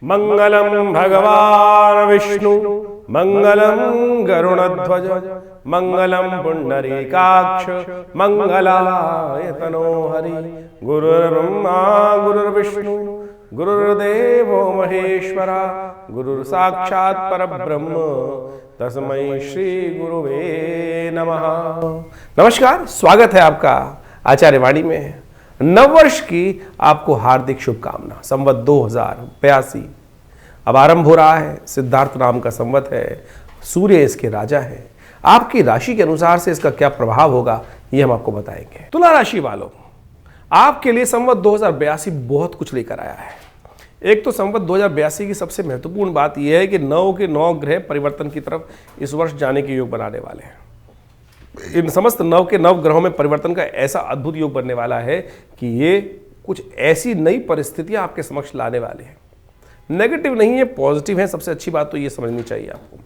मंगलम भगवान विष्णु मंगलम गरुणध्वज मंगलम पुंडरीकाक्ष मंगलाय तनो हरि। गुरुर्ब्रह्मा गुरुर्विष्णु गुरुर्देवो महेश्वरा गुरुर्साक्षात् परब्रह्म तस्मै श्री गुरुवे नमः। नमस्कार, स्वागत है आपका आचार्य वाणी में। नववर्ष की आपको हार्दिक शुभकामना। संवत 2082 अब आरंभ हो रहा है। सिद्धार्थ नाम का संवत है, सूर्य इसके राजा है। आपकी राशि के अनुसार से इसका क्या प्रभाव होगा ये हम आपको बताएंगे। तुला राशि वालों, आपके लिए संवत 2082 बहुत कुछ लेकर आया है। एक तो संवत 2082 की सबसे महत्वपूर्ण बात यह है कि 9 के 9 ग्रह परिवर्तन की तरफ इस वर्ष जाने के योग बनाने वाले हैं। इन समस्त 9 के 9 ग्रहों में परिवर्तन का ऐसा अद्भुत योग बनने वाला है कि ये कुछ ऐसी नई परिस्थितियां आपके समक्ष लाने वाले हैं। नेगेटिव नहीं है, पॉजिटिव है। सबसे अच्छी बात तो ये समझनी चाहिए आपको,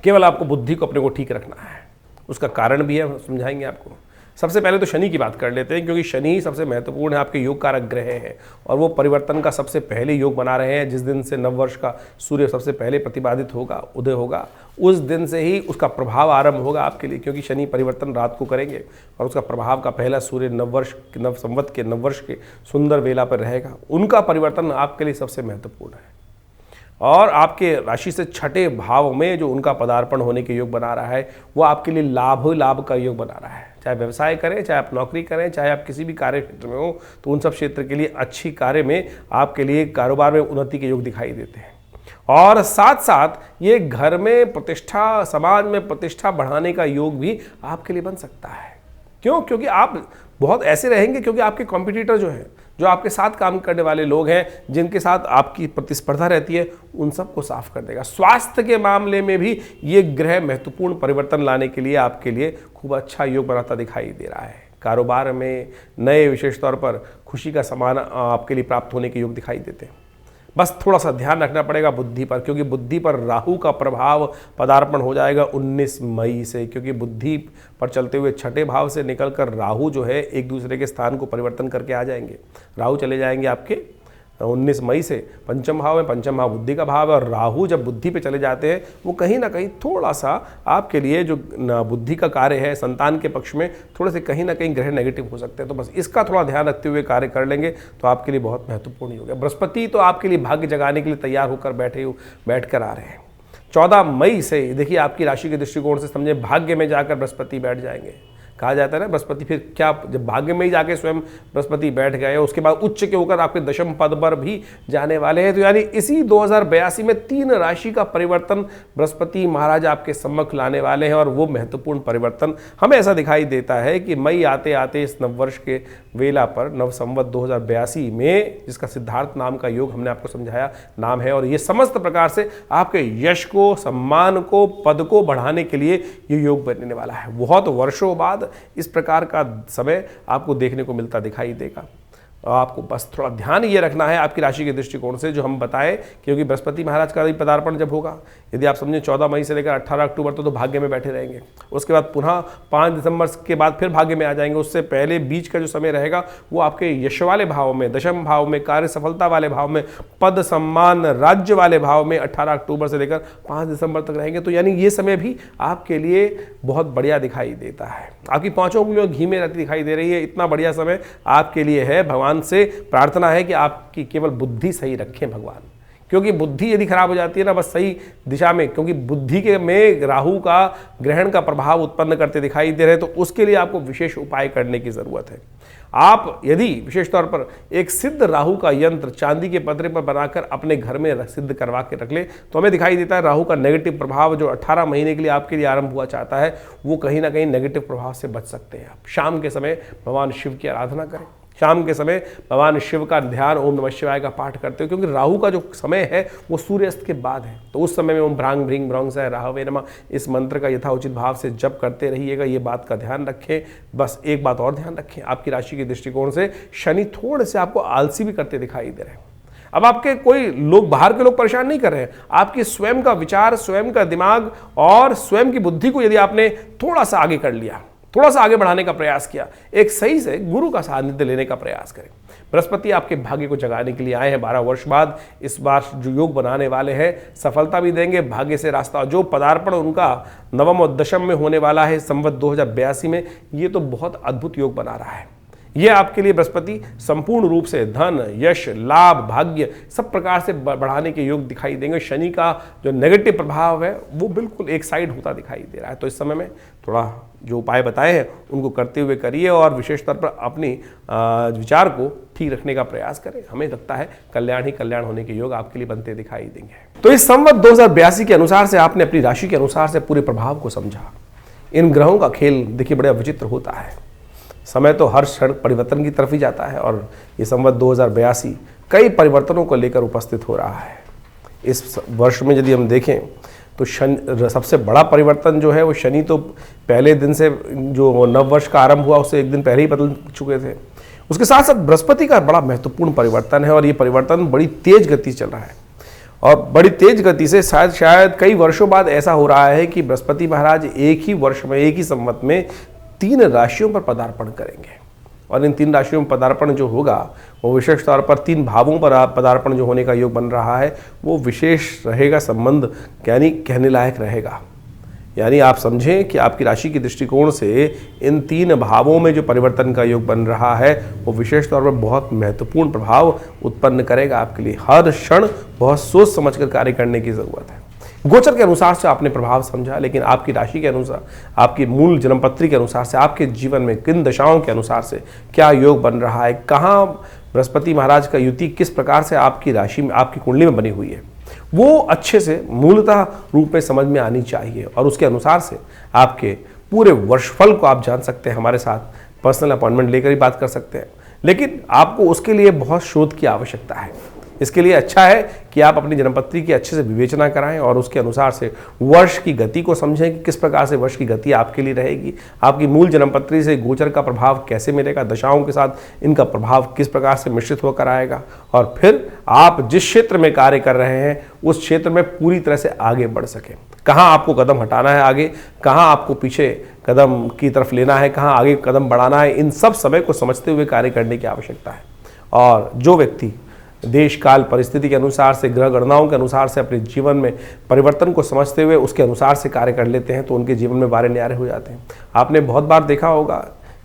केवल आपको बुद्धि को अपने को ठीक रखना है। उसका कारण भी है, समझाएंगे आपको। सबसे पहले तो शनि की बात कर लेते हैं, क्योंकि शनि ही सबसे महत्वपूर्ण है, आपके योग कारक ग्रह है और वो परिवर्तन का सबसे पहले योग बना रहे हैं। जिस दिन से नववर्ष का सूर्य सबसे पहले प्रतिपादित होगा, उदय होगा, उस दिन से ही उसका प्रभाव आरंभ होगा आपके लिए, क्योंकि शनि परिवर्तन रात को करेंगे और उसका प्रभाव का पहला सूर्य नववर्ष नव संवत के नववर्ष के सुंदर वेला पर रहेगा। उनका परिवर्तन आपके लिए सबसे महत्वपूर्ण है और आपके राशि से छठे भाव में जो उनका पदार्पण होने के योग बना रहा है वो आपके लिए लाभ का योग बना रहा है। चाहे व्यवसाय करें, चाहे आप नौकरी करें, चाहे आप किसी भी कार्य क्षेत्र में हो, तो उन सब क्षेत्र के लिए अच्छी कार्य में आपके लिए कारोबार में उन्नति के योग दिखाई देते हैं। और साथ साथ ये घर में प्रतिष्ठा, समाज में प्रतिष्ठा बढ़ाने का योग भी आपके लिए बन सकता है। क्यों? क्योंकि आप बहुत ऐसे रहेंगे, क्योंकि आपके कॉम्पिटिटर जो हैं, जो आपके साथ काम करने वाले लोग हैं, जिनके साथ आपकी प्रतिस्पर्धा रहती है, उन सबको साफ कर देगा। स्वास्थ्य के मामले में भी ये ग्रह महत्वपूर्ण परिवर्तन लाने के लिए आपके लिए खूब अच्छा योग बनाता दिखाई दे रहा है। कारोबार में नए विशेष तौर पर खुशी का सामान आपके लिए प्राप्त होने के योग दिखाई देते हैं। बस थोड़ा सा ध्यान रखना पड़ेगा बुद्धि पर, क्योंकि बुद्धि पर राहु का प्रभाव पदार्पण हो जाएगा 19 मई से, क्योंकि बुद्धि पर चलते हुए छठे भाव से निकलकर राहु जो है एक दूसरे के स्थान को परिवर्तन करके आ जाएंगे। राहु चले जाएंगे आपके 19 मई से पंचम भाव में। पंचम भाव बुद्धि का भाव है और राहु जब बुद्धि पे चले जाते हैं वो कहीं ना कहीं थोड़ा सा आपके लिए जो बुद्धि का कार्य है, संतान के पक्ष में थोड़े से कहीं ना कहीं ग्रह नेगेटिव हो सकते हैं। तो बस इसका थोड़ा ध्यान रखते हुए कार्य कर लेंगे तो आपके लिए बहुत महत्वपूर्ण हो गया। बृहस्पति तो आपके लिए भाग्य जगाने के लिए तैयार होकर बैठ कर आ रहे हैं। 14 मई से देखिए आपकी राशि के दृष्टिकोण से समझे भाग्य में जाकर बृहस्पति बैठ जाएंगे। कहा जाता है ना, बृहस्पति फिर क्या, जब भाग्य में ही जाके स्वयं बृहस्पति बैठ गए, उसके बाद उच्च के होकर आपके दशम पद पर भी जाने वाले हैं। तो यानी इसी 2082 में 3 राशि का परिवर्तन बृहस्पति महाराज आपके सम्मुख लाने वाले हैं और वो महत्वपूर्ण परिवर्तन हमें ऐसा दिखाई देता है कि मई आते आते इस नववर्ष के वेला पर नव संवत 2082 में, जिसका सिद्धार्थ नाम का योग हमने आपको समझाया नाम है, और ये समस्त प्रकार से आपके यश को, सम्मान को, पद को बढ़ाने के लिए ये योग बनने वाला है। बहुत वर्षों बाद इस प्रकार का समय आपको देखने को मिलता दिखाई देगा। आपको बस थोड़ा ध्यान ये रखना है आपकी राशि के दृष्टिकोण से, जो हम बताएं, क्योंकि बृहस्पति महाराज का पदार्पण जब होगा, यदि आप समझें 14 मई से लेकर 18 अक्टूबर तो भाग्य में बैठे रहेंगे। उसके बाद पुनः 5 दिसंबर के बाद फिर भाग्य में आ जाएंगे। उससे पहले बीच का जो समय रहेगा वो आपके यश वाले भाव में, दशम भाव में, कार्य सफलता वाले भाव में, पद सम्मान राज्य वाले भाव में 18 अक्टूबर से लेकर 5 दिसंबर तक रहेंगे। तो यानी ये समय भी आपके लिए बहुत बढ़िया दिखाई देता है। आपकी 5 उंगलियों घी में रहती दिखाई दे रही है। इतना बढ़िया समय आपके लिए है। भगवान से प्रार्थना है कि आपकी केवल बुद्धि सही रखें भगवान, क्योंकि बुद्धि यदि खराब हो जाती है ना, बस सही दिशा में, क्योंकि बुद्धि के में राहु का ग्रहण का प्रभाव उत्पन्न करते दिखाई दे रहे हैं, तो उसके लिए आपको विशेष उपाय करने की जरूरत है। आप यदि विशेष तौर पर एक सिद्ध राहु का यंत्र चांदी के पतरे पर बनाकर अपने घर में सिद्ध करवा के रख ले, तो हमें दिखाई देता है राहु का नेगेटिव प्रभाव जो 18 महीने के लिए आपके लिए आरंभ हुआ चाहता है, वो कहीं ना कहीं नेगेटिव प्रभाव से बच सकते हैं। आप शाम के समय भगवान शिव की आराधना करें। शाम के समय भगवान शिव का ध्यान, ओम नमः शिवाय का पाठ करते हो, क्योंकि राहु का जो समय है वो सूर्यास्त के बाद है। तो उस समय में ओम भ्रांग भ्रींग भ्रंग से राहवे नमः इस मंत्र का यथाउचित भाव से जप करते रहिएगा। ये बात का ध्यान रखें। बस एक बात और ध्यान रखें, आपकी राशि के दृष्टिकोण से शनि थोड़े से आपको आलसी भी करते दिखाई दे रहे हैं। अब आपके कोई लोग, बाहर के लोग परेशान नहीं कर रहे हैं, आपकी स्वयं का विचार, स्वयं का दिमाग और स्वयं की बुद्धि को यदि आपने थोड़ा सा आगे कर लिया थोड़ा सा आगे बढ़ाने का प्रयास किया, एक सही से गुरु का सानिध्य लेने का प्रयास करें। बृहस्पति आपके भाग्य को जगाने के लिए आए हैं। 12 वर्ष बाद इस बार जो योग बनाने वाले हैं सफलता भी देंगे, भाग्य से रास्ता, जो पदार्पण उनका नवम और दशम में होने वाला है संवत 2082 में, ये तो बहुत अद्भुत योग बना रहा है। ये आपके लिए बृहस्पति संपूर्ण रूप से धन, यश, लाभ, भाग्य सब प्रकार से बढ़ाने के योग दिखाई देंगे। शनि का जो नेगेटिव प्रभाव है वो बिल्कुल एक साइड होता दिखाई दे रहा है। तो इस समय में थोड़ा जो उपाय बताए हैं उनको करते हुए करिए और विशेष तौर पर अपनी विचार को ठीक रखने का प्रयास करें। हमें लगता है कल्याण ही कल्याण होने के योग आपके लिए बनते दिखाई देंगे। तो इस संवत 2082 के अनुसार से आपने अपनी राशि के अनुसार से पूरे प्रभाव को समझा। इन ग्रहों का खेल देखिए बड़ा विचित्र होता है। समय तो हर क्षण परिवर्तन की तरफ ही जाता है और ये संवत 2082 कई परिवर्तनों को लेकर उपस्थित हो रहा है। इस वर्ष में यदि हम देखें तो शनि सबसे बड़ा परिवर्तन जो है वो शनि तो पहले दिन से जो नव वर्ष का आरंभ हुआ उससे एक दिन पहले ही बदल चुके थे। उसके साथ साथ बृहस्पति का बड़ा महत्वपूर्ण परिवर्तन है और ये परिवर्तन बड़ी तेज गति चल रहा है और बड़ी तेज गति से शायद कई वर्षों बाद ऐसा हो रहा है कि बृहस्पति महाराज एक ही वर्ष में, एक ही संवत में 3 राशियों पर पदार्पण करेंगे और इन 3 राशियों में पदार्पण जो होगा वो विशेष तौर पर 3 भावों पर पदार्पण जो होने का योग बन रहा है वो विशेष रहेगा, संबंध यानी कहने लायक रहेगा। यानी आप समझें कि आपकी राशि के दृष्टिकोण से इन 3 भावों में जो परिवर्तन का योग बन रहा है वो विशेष तौर पर बहुत महत्वपूर्ण प्रभाव उत्पन्न करेगा आपके लिए। हर क्षण बहुत सोच समझकर कार्य करने की जरूरत है। गोचर के अनुसार से आपने प्रभाव समझा, लेकिन आपकी राशि के अनुसार, आपकी मूल जन्मपत्री के अनुसार से, आपके जीवन में किन दशाओं के अनुसार से क्या योग बन रहा है, कहाँ बृहस्पति महाराज का युति किस प्रकार से आपकी राशि में, आपकी कुंडली में बनी हुई है, वो अच्छे से मूलतः रूप में समझ में आनी चाहिए और उसके अनुसार से आपके पूरे वर्षफल को आप जान सकते हैं। हमारे साथ पर्सनल अपॉइंटमेंट लेकर ही बात कर सकते हैं, लेकिन आपको उसके लिए बहुत शोध की आवश्यकता है। इसके लिए अच्छा है कि आप अपनी जन्मपत्री की अच्छे से विवेचना कराएं और उसके अनुसार से वर्ष की गति को समझें कि किस प्रकार से वर्ष की गति आपके लिए रहेगी, आपकी मूल जन्मपत्री से गोचर का प्रभाव कैसे मिलेगा, दशाओं के साथ इनका प्रभाव किस प्रकार से मिश्रित होकर आएगा और फिर आप जिस क्षेत्र में कार्य कर रहे हैं उस क्षेत्र में पूरी तरह से आगे बढ़ सकें। कहाँ आपको कदम हटाना है आगे, कहाँ आपको पीछे कदम की तरफ लेना है, कहाँ आगे कदम बढ़ाना है, इन सब समय को समझते हुए कार्य करने की आवश्यकता है। और जो व्यक्ति देश काल परिस्थिति के अनुसार से, ग्रह गणनाओं के अनुसार से अपने जीवन में परिवर्तन को समझते हुए उसके अनुसार से कार्य कर लेते हैं तो उनके जीवन में बारे न्यारे हो जाते हैं। आपने बहुत बार देखा होगा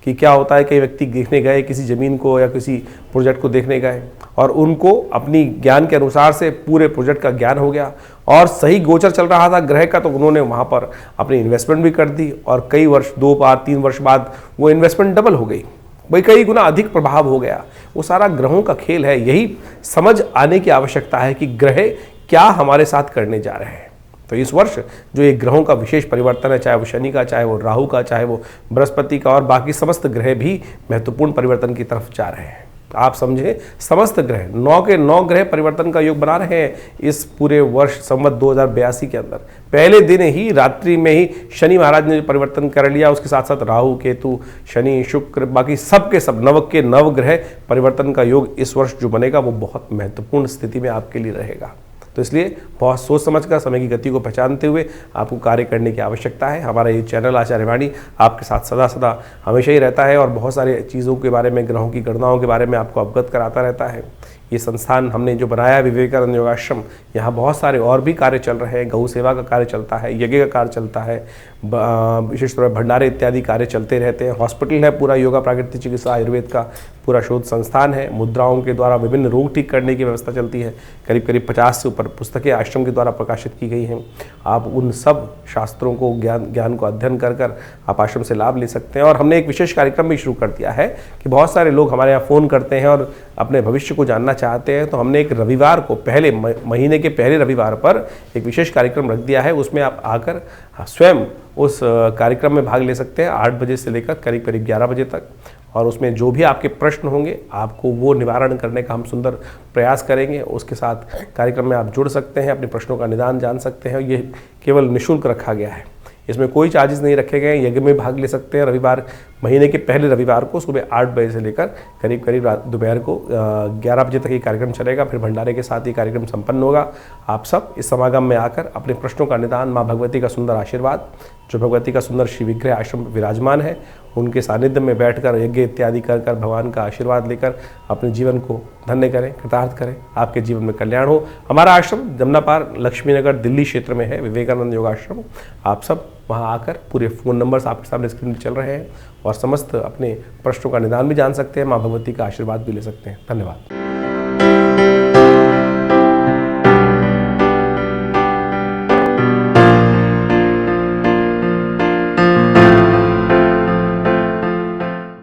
कि क्या होता है, कई व्यक्ति देखने गए किसी ज़मीन को या किसी प्रोजेक्ट को देखने गए और उनको अपनी ज्ञान के अनुसार से पूरे प्रोजेक्ट का ज्ञान हो गया और सही गोचर चल रहा था ग्रह का, तो उन्होंने वहाँ पर अपनी इन्वेस्टमेंट भी कर दी और कई वर्ष, 2 बार 3 वर्ष बाद वो इन्वेस्टमेंट डबल हो गई, भाई कई गुना अधिक प्रभाव हो गया। वो सारा ग्रहों का खेल है। यही समझ आने की आवश्यकता है कि ग्रह क्या हमारे साथ करने जा रहे हैं। तो इस वर्ष जो ये ग्रहों का विशेष परिवर्तन है, चाहे वो शनि का, चाहे वो राहु का, चाहे वो बृहस्पति का और बाकी समस्त ग्रह भी महत्वपूर्ण परिवर्तन की तरफ जा रहे हैं। आप समझे समस्त ग्रह 9 के 9 ग्रह परिवर्तन का योग बना रहे हैं इस पूरे वर्ष संवत 2082 के अंदर। पहले दिन ही रात्रि में ही शनि महाराज ने परिवर्तन कर लिया, उसके साथ साथ राहु, केतु, शनि, शुक्र, बाकी सब के सब 9 के 9 ग्रह परिवर्तन का योग इस वर्ष जो बनेगा वो बहुत महत्वपूर्ण स्थिति में आपके लिए रहेगा। तो इसलिए बहुत सोच समझकर समय की गति को पहचानते हुए आपको कार्य करने की आवश्यकता है। हमारा ये चैनल आचार्य वाणी आपके साथ सदा सदा हमेशा ही रहता है और बहुत सारे चीज़ों के बारे में, ग्रहों की गणनाओं के बारे में आपको अवगत कराता रहता है। ये संस्थान हमने जो बनाया है विवेकानंद योगाश्रम, यहाँ बहुत सारे और भी कार्य चल रहे हैं। गौ सेवा का कार्य चलता है, यज्ञ का कार्य चलता है, विशेष तौर पर भंडारे इत्यादि कार्य चलते रहते हैं। हॉस्पिटल है पूरा, योगा प्राकृतिक चिकित्सा आयुर्वेद का पूरा शोध संस्थान है। मुद्राओं के द्वारा विभिन्न रोग ठीक करने की व्यवस्था चलती है। करीब करीब 50 से ऊपर पुस्तकें आश्रम के द्वारा प्रकाशित की गई हैं। आप उन सब शास्त्रों को, ज्ञान को अध्ययन कर कर आप आश्रम से लाभ ले सकते हैं। और हमने एक विशेष कार्यक्रम भी शुरू कर दिया है कि बहुत सारे लोग हमारे यहाँ फ़ोन करते हैं और अपने भविष्य को जानना चाहते हैं, तो हमने एक रविवार को, पहले महीने के पहले रविवार पर एक विशेष कार्यक्रम रख दिया है। उसमें आप आकर स्वयं उस कार्यक्रम में भाग ले सकते हैं 8 बजे से लेकर करीब करीब 11 बजे तक। और उसमें जो भी आपके प्रश्न होंगे आपको वो निवारण करने का हम सुंदर प्रयास करेंगे। उसके साथ कार्यक्रम में आप जुड़ सकते हैं, अपने प्रश्नों का निदान जान सकते हैं। ये केवल निःशुल्क रखा गया है, इसमें कोई चार्जेस नहीं रखे गए हैं। यज्ञ में भाग ले सकते हैं, रविवार महीने के पहले रविवार को सुबह 8 बजे से लेकर करीब करीब दोपहर को 11 बजे तक ये कार्यक्रम चलेगा। फिर भंडारे के साथ ये कार्यक्रम संपन्न होगा। आप सब इस समागम में आकर अपने प्रश्नों का निदान, माँ भगवती का सुंदर आशीर्वाद, जो भगवती का सुंदर श्री विग्रह आश्रम विराजमान है, उनके सानिध्य में बैठकर यज्ञ इत्यादि कर भगवान का आशीर्वाद लेकर अपने जीवन को धन्य करें, कृतार्थ करें, आपके जीवन में कल्याण हो। हमारा आश्रम जमनापार लक्ष्मीनगर दिल्ली क्षेत्र में है, विवेकानंद योगाश्रम। आप सब वहां आकर पूरे फ़ोन नंबर्स आपके सामने स्क्रीन पर चल रहे हैं और समस्त अपने प्रश्नों का निदान भी जान सकते हैं, माँ भगवती का आशीर्वाद भी ले सकते हैं। धन्यवाद।